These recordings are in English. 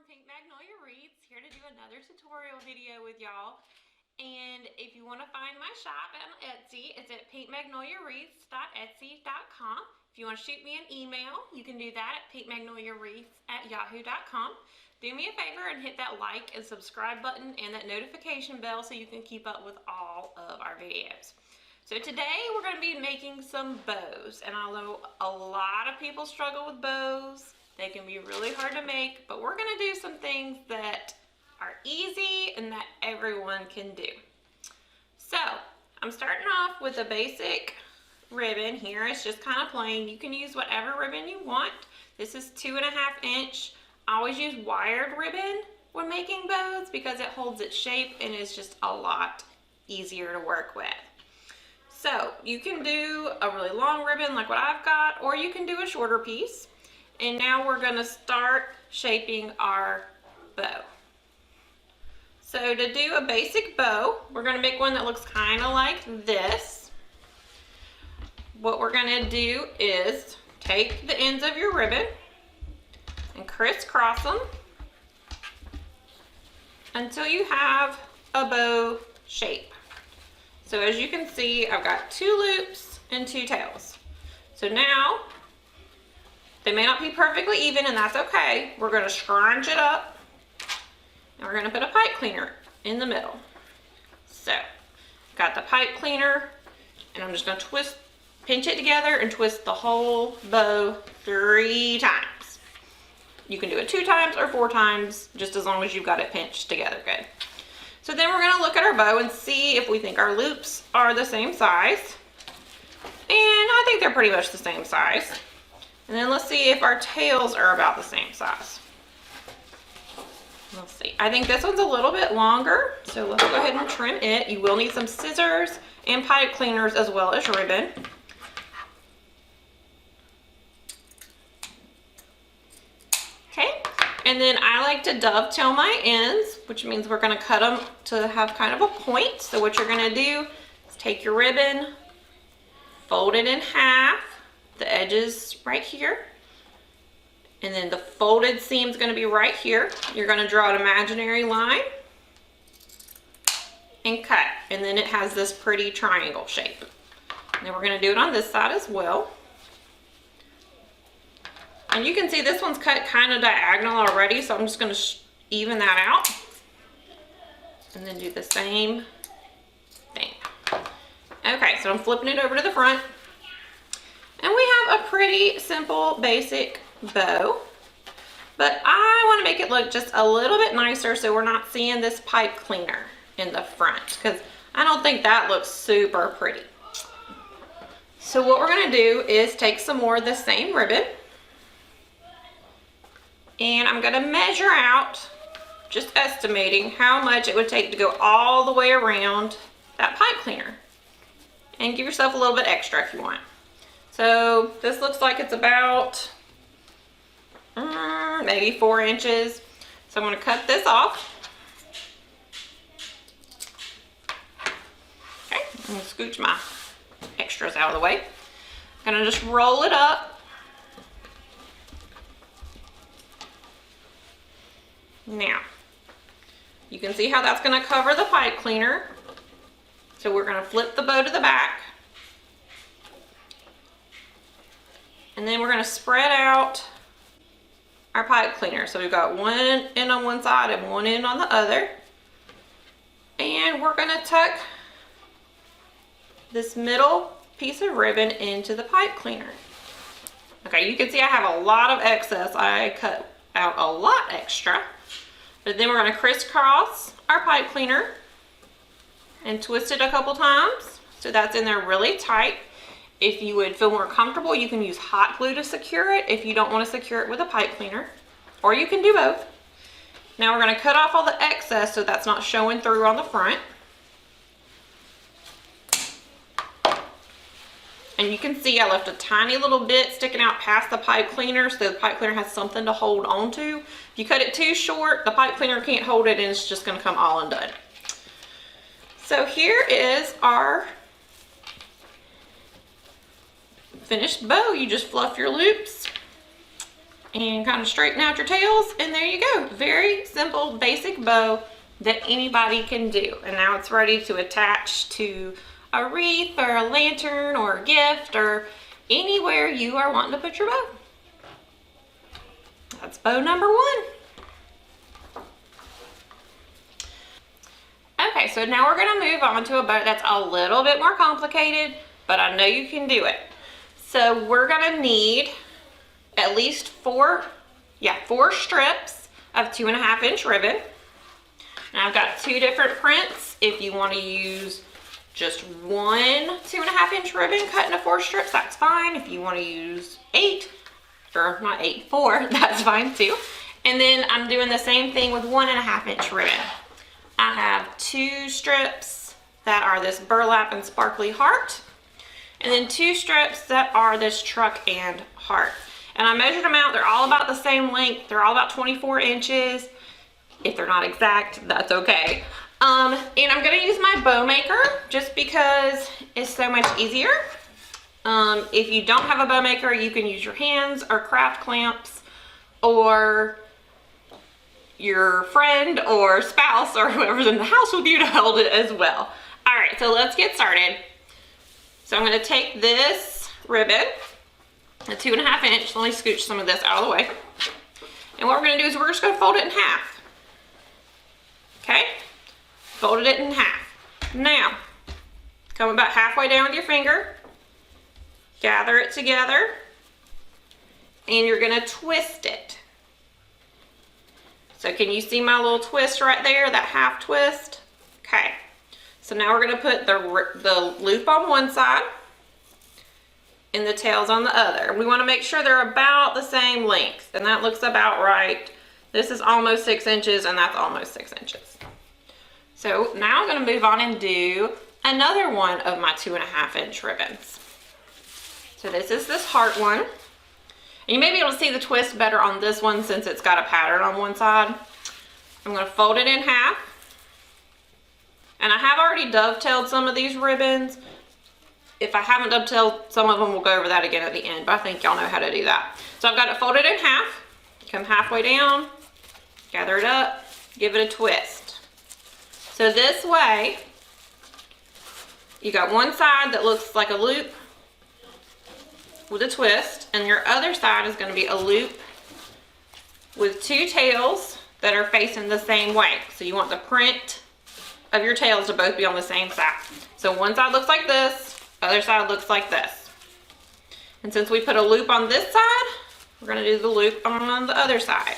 Pink Magnolia Wreaths, here to do another tutorial video with y'all. And if you want to find my shop on Etsy, it's at pinkmagnoliawreaths.etsy.com. If you want to shoot me an email, you can do that at pinkmagnoliawreaths@yahoo.com. Do me a favor and hit that like and subscribe button and that notification bell so you can keep up with all of our videos. So today we're going to be making some bows, and although a lot of people struggle with bows, they can be really hard to make, but we're going to do some things that are easy and that everyone can do. So I'm starting off with a basic ribbon here. It's just kind of plain. You can use whatever ribbon you want. This is 2.5 inch. I always use wired ribbon when making bows because it holds its shape and is just a lot easier to work with. So you can do a really long ribbon like what I've got, or you can do a shorter piece. And now we're going to start shaping our bow. So to do a basic bow, we're going to make one that looks kind of like this. What we're going to do is take the ends of your ribbon and crisscross them until you have a bow shape. So as you can see, I've got 2 loops and 2 tails. So now, they may not be perfectly even, and that's okay. We're going to scrunch it up, and we're going to put a pipe cleaner in the middle. So, got the pipe cleaner, and I'm just going to pinch it together and twist the whole bow 3 times. You can do it 2 times or 4 times, just as long as you've got it pinched together good. So then we're going to look at our bow and see if we think our loops are the same size. And I think they're pretty much the same size. And then let's see if our tails are about the same size. Let's see. I think this one's a little bit longer, so let's go ahead and trim it. You will need some scissors and pipe cleaners as well as ribbon. Okay, and then I like to dovetail my ends, which means we're going to cut them to have kind of a point. So what you're going to do is take your ribbon, fold it in half, the edges right here, and then the folded seam is going to be right here. You're going to draw an imaginary line and cut, and then it has this pretty triangle shape. And then we're going to do it on this side as well. And you can see this one's cut kind of diagonal already, so I'm just going to even that out and then do the same thing. Okay, so I'm flipping it over to the front. And we have a pretty simple, basic bow, but I want to make it look just a little bit nicer so we're not seeing this pipe cleaner in the front, because I don't think that looks super pretty. So what we're going to do is take some more of the same ribbon, and I'm going to measure out, just estimating how much it would take to go all the way around that pipe cleaner, and give yourself a little bit extra if you want. So this looks like it's about maybe 4 inches. So I'm going to cut this off. Okay, I'm going to scooch my extras out of the way. I'm going to just roll it up. Now, you can see how that's going to cover the pipe cleaner. So we're going to flip the bow to the back. And then we're going to spread out our pipe cleaner. So we've got one end on one side and one end on the other. And we're going to tuck this middle piece of ribbon into the pipe cleaner. Okay, you can see I have a lot of excess. I cut out a lot extra. But then we're going to crisscross our pipe cleaner and twist it a couple times so that's in there really tight. If you would feel more comfortable, you can use hot glue to secure it if you don't want to secure it with a pipe cleaner, or you can do both. Now we're going to cut off all the excess so that's not showing through on the front. And you can see I left a tiny little bit sticking out past the pipe cleaner so the pipe cleaner has something to hold on to. If you cut it too short, the pipe cleaner can't hold it and it's just going to come all undone. So here is our finished bow. You just fluff your loops and kind of straighten out your tails, and there you go. Very simple, basic bow that anybody can do. And now it's ready to attach to a wreath or a lantern or a gift or anywhere you are wanting to put your bow. That's bow number 1. Okay, so now we're going to move on to a bow that's a little bit more complicated, but I know you can do it. So we're going to need at least 4 strips of 2.5-inch ribbon. And I've got 2 different prints. If you want to use just one 2.5-inch ribbon cut into 4 strips, that's fine. If you want to use 4, that's fine too. And then I'm doing the same thing with 1.5-inch ribbon. I have 2 strips that are this burlap and sparkly heart, and then 2 strips that are this truck and heart. And I measured them out. They're all about the same length. They're all about 24 inches. If they're not exact, that's okay. And I'm going to use my bow maker just because it's so much easier. If you don't have a bow maker, you can use your hands or craft clamps or your friend or spouse or whoever's in the house with you to hold it as well. All right, so let's get started. So I'm going to take this ribbon, a 2.5-inch. Let me scooch some of this out of the way. And what we're going to do is we're just going to fold it in half. Okay? Folded it in half. Now, come about halfway down with your finger, gather it together, and you're going to twist it. So can you see my little twist right there, that half twist? Okay. So now we're going to put the loop on one side and the tails on the other. We want to make sure they're about the same length, and that looks about right. This is almost 6 inches, and that's almost 6 inches. So now I'm going to move on and do another one of my 2.5-inch ribbons. So this is this heart one. And you may be able to see the twist better on this one since it's got a pattern on one side. I'm going to fold it in half. And I have already dovetailed some of these ribbons. If I haven't dovetailed some of them, we'll go over that again at the end, but I think y'all know how to do that. So I've got it folded in half. Come halfway down, gather it up, give it a twist. So this way, you got one side that looks like a loop with a twist, and your other side is going to be a loop with 2 tails that are facing the same way. So you want the print of your tails to both be on the same side. So one side looks like this, other side looks like this. And since we put a loop on this side, we're going to do the loop on the other side.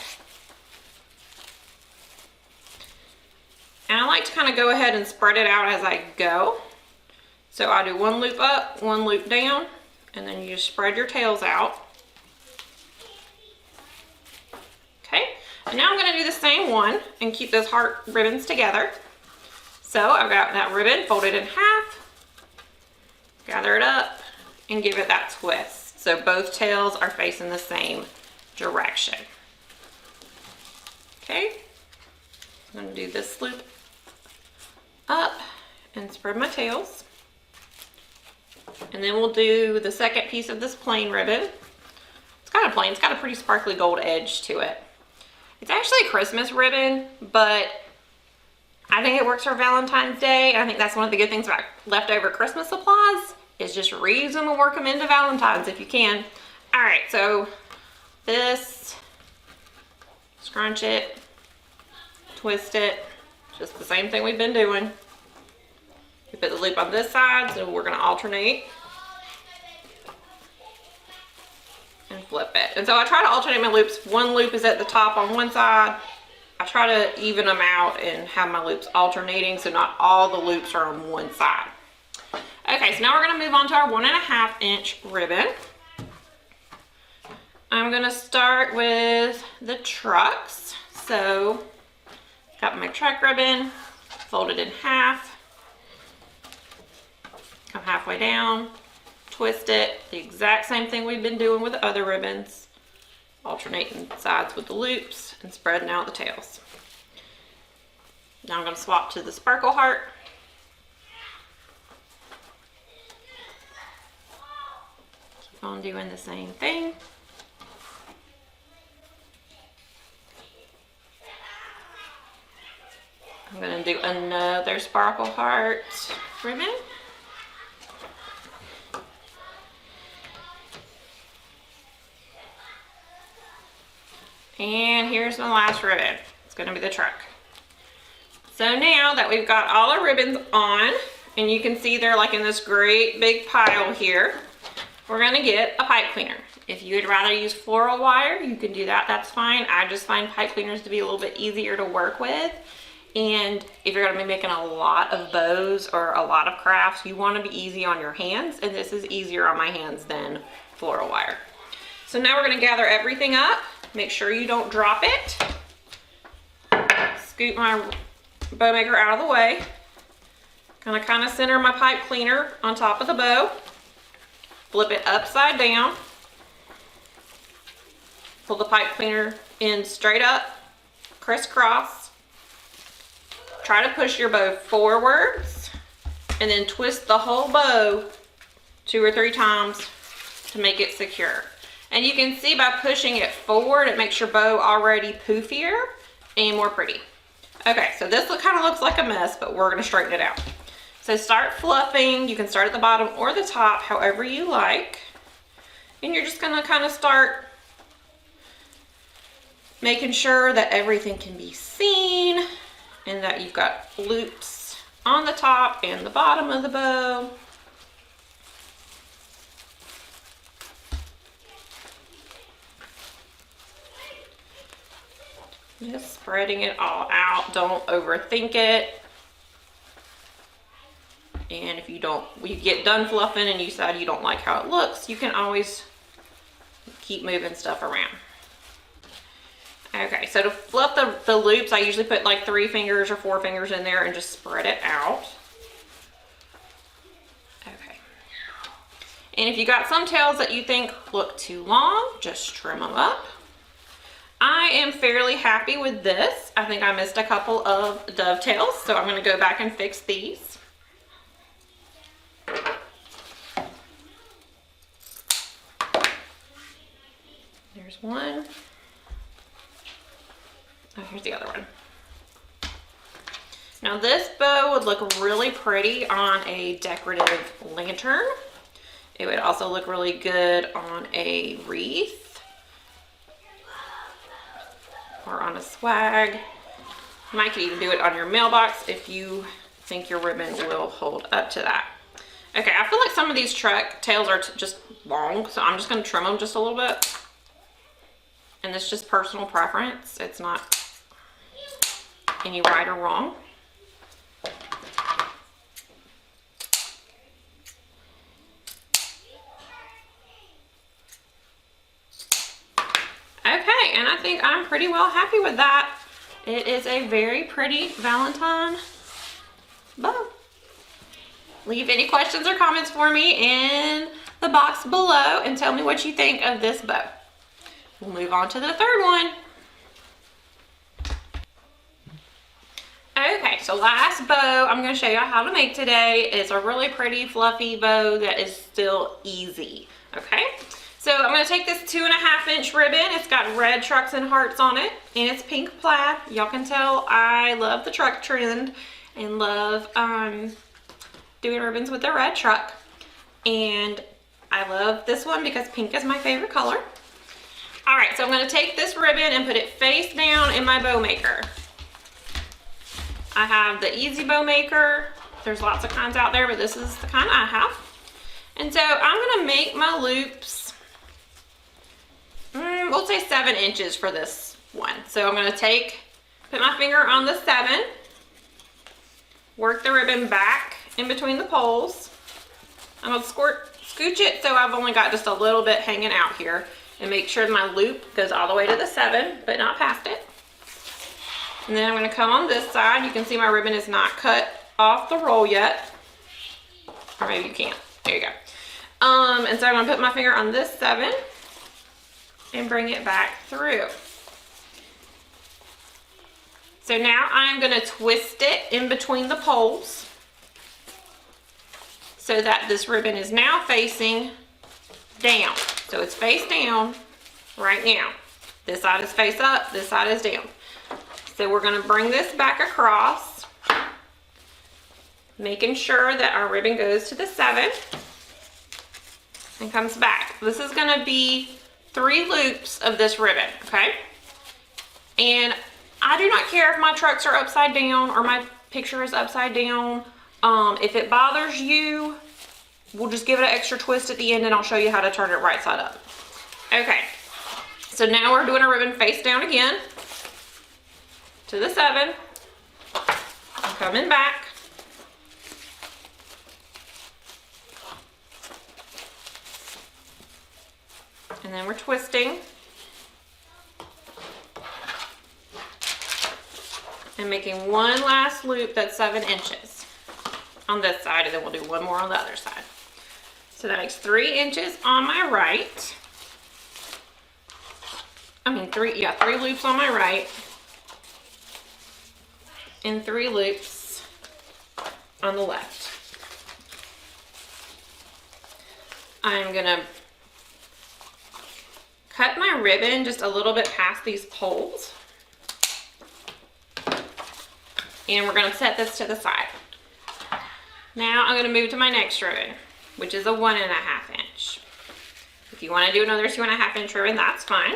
And I like to kind of go ahead and spread it out as I go. So I do one loop up, one loop down, and then you just spread your tails out. Okay, and now I'm going to do the same one and keep those heart ribbons together. So I've got that ribbon folded in half, gather it up, and give it that twist. So both tails are facing the same direction. Okay, I'm going to do this loop up and spread my tails. And then we'll do the second piece of this plain ribbon. It's kind of plain, it's got a pretty sparkly gold edge to it. It's actually a Christmas ribbon, but I think it works for Valentine's Day. I think that's one of the good things about leftover Christmas supplies is just reuse them and work them into Valentine's if you can. All right, so this, scrunch it, twist it, just the same thing we've been doing. We put the loop on this side, so we're going to alternate and flip it. And so I try to alternate my loops. One loop is at the top on one side. I try to even them out and have my loops alternating so not all the loops are on one side. Okay, so now we're going to move on to our 1.5-inch ribbon. I'm going to start with the trucks. So got my truck ribbon, fold it in half. Come halfway down, twist it, the exact same thing we've been doing with the other ribbons, alternating sides with the loops and spreading out the tails. Now I'm going to swap to the sparkle heart. Keep on doing the same thing. I'm gonna do another sparkle heart ribbon. And here's my last ribbon. It's gonna be the truck. So now that we've got all our ribbons on, and you can see they're like in this great big pile here, we're gonna get a pipe cleaner. If you would rather use floral wire, you can do that, that's fine. I just find pipe cleaners to be a little bit easier to work with. And if you're gonna be making a lot of bows or a lot of crafts, you wanna be easy on your hands, and this is easier on my hands than floral wire. So now we're gonna gather everything up. Make sure you don't drop it. Scoop my bow maker out of the way. Gonna kind of center my pipe cleaner on top of the bow. Flip it upside down. Pull the pipe cleaner in straight up, crisscross. Try to push your bow forwards and then twist the whole bow 2 or 3 times to make it secure. And you can see by pushing it forward, it makes your bow already poofier and more pretty. Okay, so this kind of looks like a mess, but we're gonna straighten it out. So start fluffing. You can start at the bottom or the top, however you like. And you're just gonna kind of start making sure that everything can be seen and that you've got loops on the top and the bottom of the bow. Just spreading it all out. Don't overthink it. And if you get done fluffing and you decide you don't like how it looks, you can always keep moving stuff around. Okay, so to fluff the loops, I usually put like 3 fingers or 4 fingers in there and just spread it out. Okay. And if you got some tails that you think look too long, just trim them up. I am fairly happy with this. I think I missed a couple of dovetails, so I'm going to go back and fix these. There's one. Oh, here's the other one. Now this bow would look really pretty on a decorative lantern. It would also look really good on a wreath or on a swag. You might could even do it on your mailbox if you think your ribbon will hold up to that. Okay, I feel like some of these truck tails are just long, so I'm just going to trim them just a little bit. And it's just personal preference. It's not any right or wrong. Okay, and I think I'm pretty well happy with that. It is a very pretty Valentine bow. Leave any questions or comments for me in the box below and tell me what you think of this bow. We'll move on to the third one. Okay, so last bow I'm going to show you how to make today. It's a really pretty fluffy bow that is still easy. Okay, so I'm going to take this 2.5 inch ribbon. It's got red trucks and hearts on it, and it's pink plaid. Y'all can tell I love the truck trend and love doing ribbons with the red truck. And I love this one because pink is my favorite color. All right, so I'm going to take this ribbon and put it face down in my bow maker. I have the Easy Bow Maker. There's lots of kinds out there, but this is the kind I have. And so I'm going to make my loops, we'll say 7 inches for this one. So I'm going to put my finger on the 7, work the ribbon back in between the poles. I'm going to scooch it so I've only got just a little bit hanging out here, and make sure my loop goes all the way to the 7, but not past it. And then I'm going to come on this side. You can see my ribbon is not cut off the roll yet. Or maybe you can't. There you go. And so I'm going to put my finger on this 7 and bring it back through. So now I'm going to twist it in between the poles so that this ribbon is now facing down. So it's face down right now. This side is face up, this side is down. So we're going to bring this back across making sure that our ribbon goes to the 7 and comes back. This is gonna be 3 loops of this ribbon, okay? And I do not care if my trucks are upside down or my picture is upside down. If it bothers you, we'll just give it an extra twist at the end and I'll show you how to turn it right side up. Okay, so now we're doing a ribbon face down again to the 7, coming back. And then we're twisting. And making one last loop that's 7 inches on this side, and then we'll do one more on the other side. So that makes 3 inches on my right. I mean 3 loops on my right. And 3 loops on the left. I'm gonna cut my ribbon just a little bit past these poles. And we're gonna set this to the side. Now I'm gonna move to my next ribbon, which is a 1.5 inch. If you wanna do another 2.5 inch ribbon, that's fine.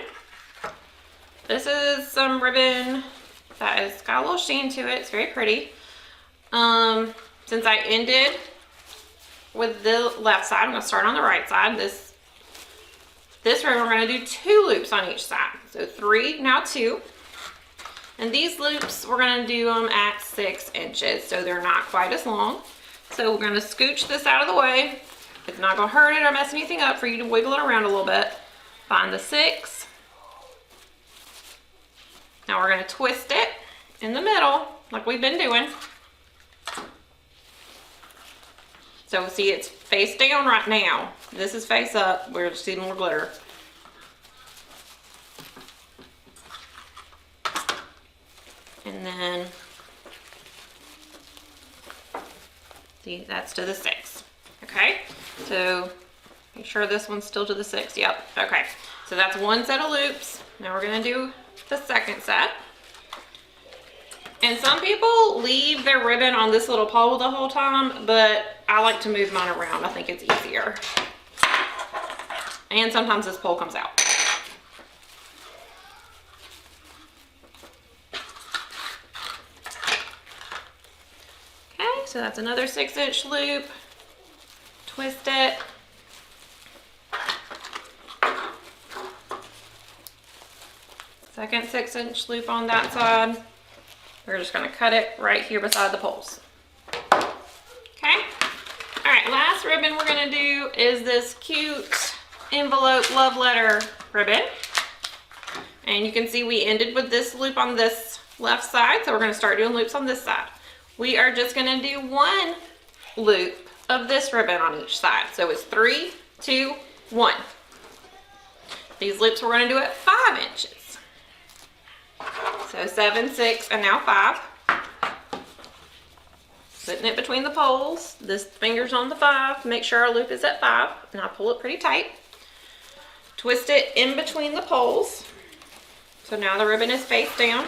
This is some ribbon that has got a little sheen to it. It's very pretty. Since I ended with the left side, I'm gonna start on the right side. This ribbon, we're gonna do 2 loops on each side. So 3, now 2. And these loops, we're gonna do them at 6 inches, so they're not quite as long. So we're gonna scooch this out of the way. It's not gonna hurt it or mess anything up for you to wiggle it around a little bit. Find the 6. Now we're gonna twist it in the middle, like we've been doing. So see, it's face down right now. This is face up. We're just seeing more glitter. And then, see, that's to the 6. Okay, so make sure this one's still to the 6. Yep, okay. So that's one set of loops. Now we're gonna do the second set. And some people leave their ribbon on this little pole the whole time, but I like to move mine around. I think it's easier. And sometimes this pole comes out. So that's another 6 inch loop. Twist it. Second 6 inch loop on that side. We're just gonna cut it right here beside the poles. Okay. All right, last ribbon we're gonna do is this cute envelope love letter ribbon. And you can see we ended with this loop on this left side, so we're gonna start doing loops on this side. We are just gonna do 1 loop of this ribbon on each side. So it's 3, 2, 1. These loops we're gonna do at 5 inches. So 7, 6, and now 5. Putting it between the poles. This finger's on the 5. Make sure our loop is at 5, and I pull it pretty tight. Twist it in between the poles. So now the ribbon is face down.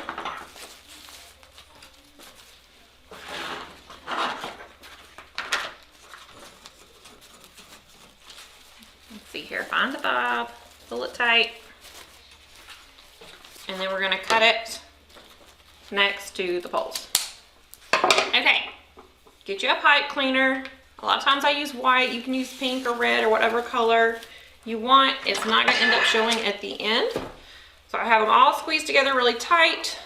See here, find the 5, pull it tight, and then we're going to cut it next to the poles. Okay, get you a pipe cleaner. A lot of times I use white. You can use pink or red or whatever color you want. It's not going to end up showing at the end. So I have them all squeezed together really tight.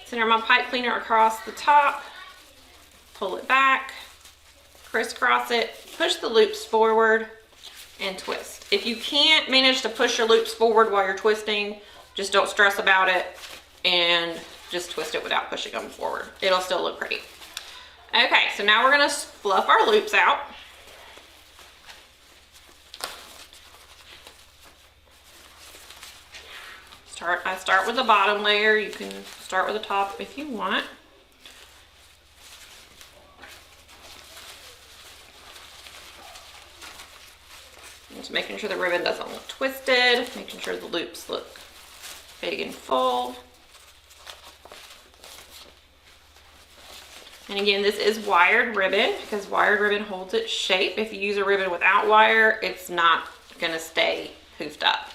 Center my pipe cleaner across the top, pull it back, crisscross it, push the loops forward, and twist. If you can't manage to push your loops forward while you're twisting, just don't stress about it and just twist it without pushing them forward. It'll still look pretty. Okay, so now we're gonna fluff our loops out. I start with the bottom layer. You can start with the top if you want. Just making sure the ribbon doesn't look twisted, making sure the loops look big and full. And again, this is wired ribbon because wired ribbon holds its shape. If you use a ribbon without wire, it's not going to stay poofed up.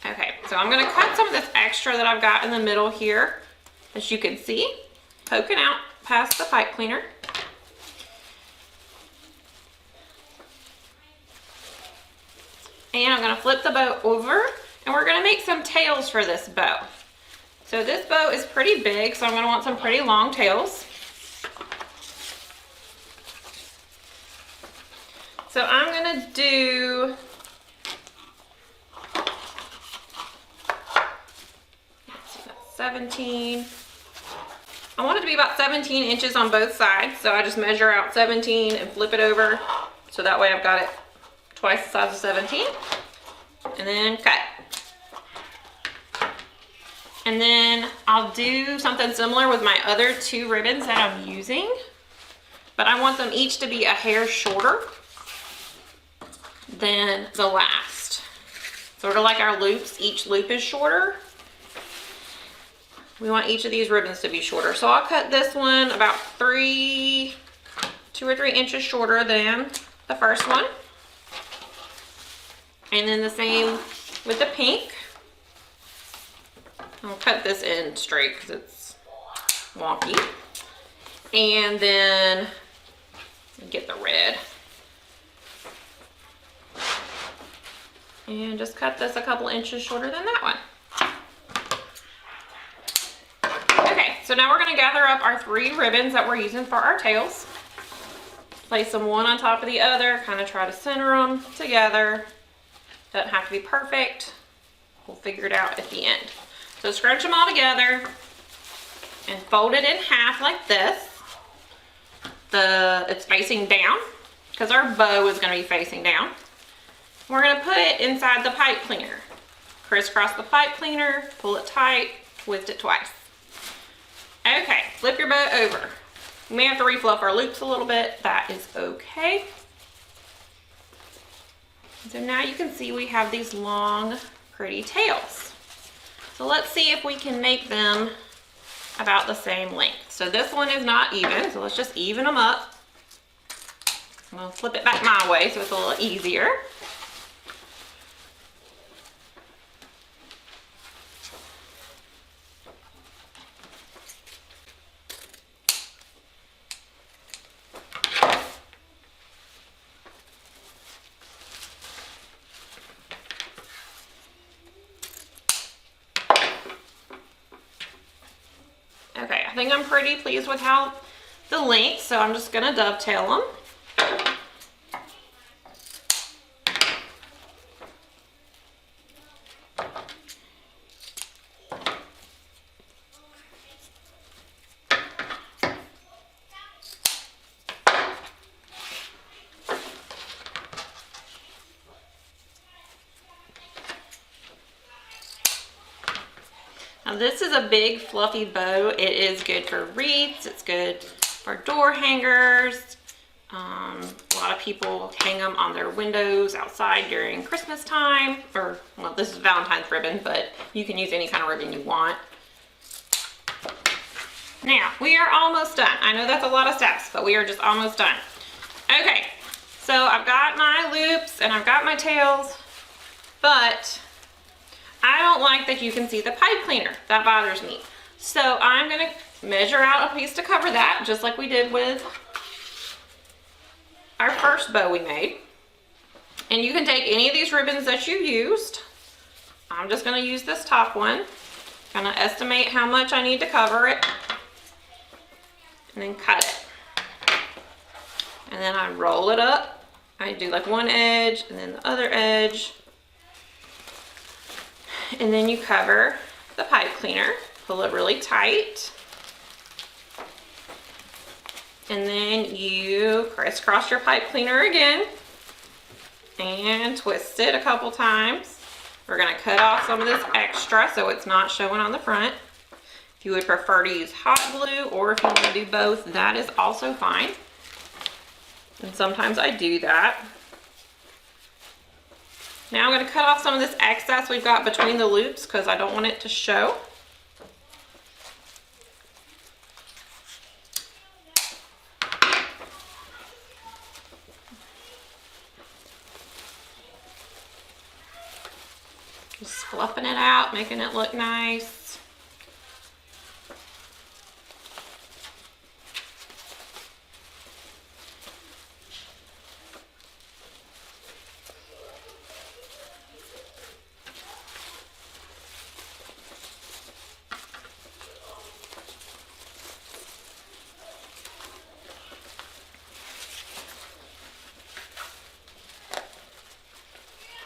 Okay, so I'm going to cut some of this extra that I've got in the middle here, as you can see, poking out past the pipe cleaner. And I'm going to flip the bow over, and we're going to make some tails for this bow. So this bow is pretty big, so I'm going to want some pretty long tails. So I'm going to do 17. I want it to be about 17 inches on both sides, so I just measure out 17 and flip it over, so that way I've got it twice the size of 17, and then cut. And then I'll do something similar with my other 2 ribbons that I'm using, but I want them each to be a hair shorter than the last. Sort of like our loops, each loop is shorter. We want each of these ribbons to be shorter. So I'll cut this one about 2 or 3 inches shorter than the first one. And then the same with the pink. I'll cut this in straight because it's wonky. And then get the red. And just cut this a couple inches shorter than that one. Okay, so now we're going to gather up our 3 ribbons that we're using for our tails. Place them one on top of the other, kind of try to center them together. Doesn't have to be perfect. We'll figure it out at the end. So scrunch them all together and fold it in half like this. It's facing down because our bow is going to be facing down. We're going to put it inside the pipe cleaner. Crisscross the pipe cleaner, pull it tight, twist it twice. Okay, flip your bow over. We may have to refluff our loops a little bit. That is okay. So now you can see we have these long, pretty tails. So let's see if we can make them about the same length. So this one is not even, so let's just even them up. I'm going to flip it back my way so it's a little easier. Okay, I think I'm pretty pleased with how the length, so I'm just going to dovetail them. Now this is a big fluffy bow. It is good for wreaths, it's good for door hangers. A lot of people hang them on their windows outside during Christmas time, or, well, this is Valentine's ribbon, but you can use any kind of ribbon you want. Now, we are almost done. I know that's a lot of steps, but we are just almost done. Okay, so I've got my loops and I've got my tails, but I don't like that you can see the pipe cleaner. That bothers me. So I'm going to measure out a piece to cover that, just like we did with our first bow we made. And you can take any of these ribbons that you used. I'm just going to use this top one. Kind of estimate how much I need to cover it. And then cut it. And then I roll it up. I do like one edge and then the other edge. And then you cover the pipe cleaner, pull it really tight. And then you crisscross your pipe cleaner again and twist it a couple times. We're going to cut off some of this extra so it's not showing on the front. If you would prefer to use hot glue or if you want to do both, that is also fine. And sometimes I do that. Now I'm going to cut off some of this excess we've got between the loops because I don't want it to show. Just fluffing it out, making it look nice.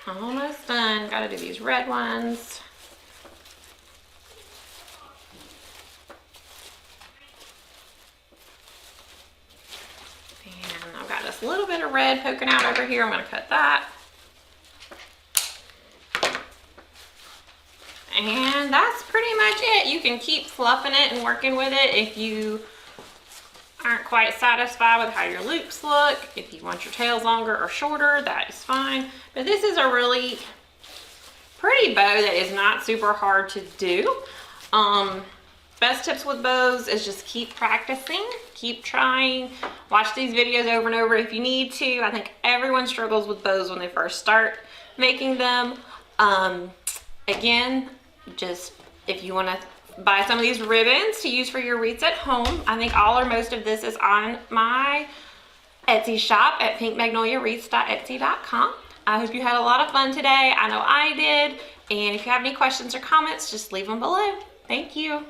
Almost done. Gotta do these red ones. And I've got this little bit of red poking out over here. I'm gonna cut that. And that's pretty much it. You can keep fluffing it and working with it if you aren't quite satisfied with how your loops look. If you want your tails longer or shorter, that is fine. But this is a really pretty bow that is not super hard to do. Best tips with bows is just keep practicing, keep trying, watch these videos over and over if you need to. I think everyone struggles with bows when they first start making them. Again, just if you want to buy some of these ribbons to use for your wreaths at home, I think all or most of this is on my Etsy shop at pinkmagnoliawreaths.etsy.com. I hope you had a lot of fun today. I know I did. And if you have any questions or comments, just leave them below. Thank you.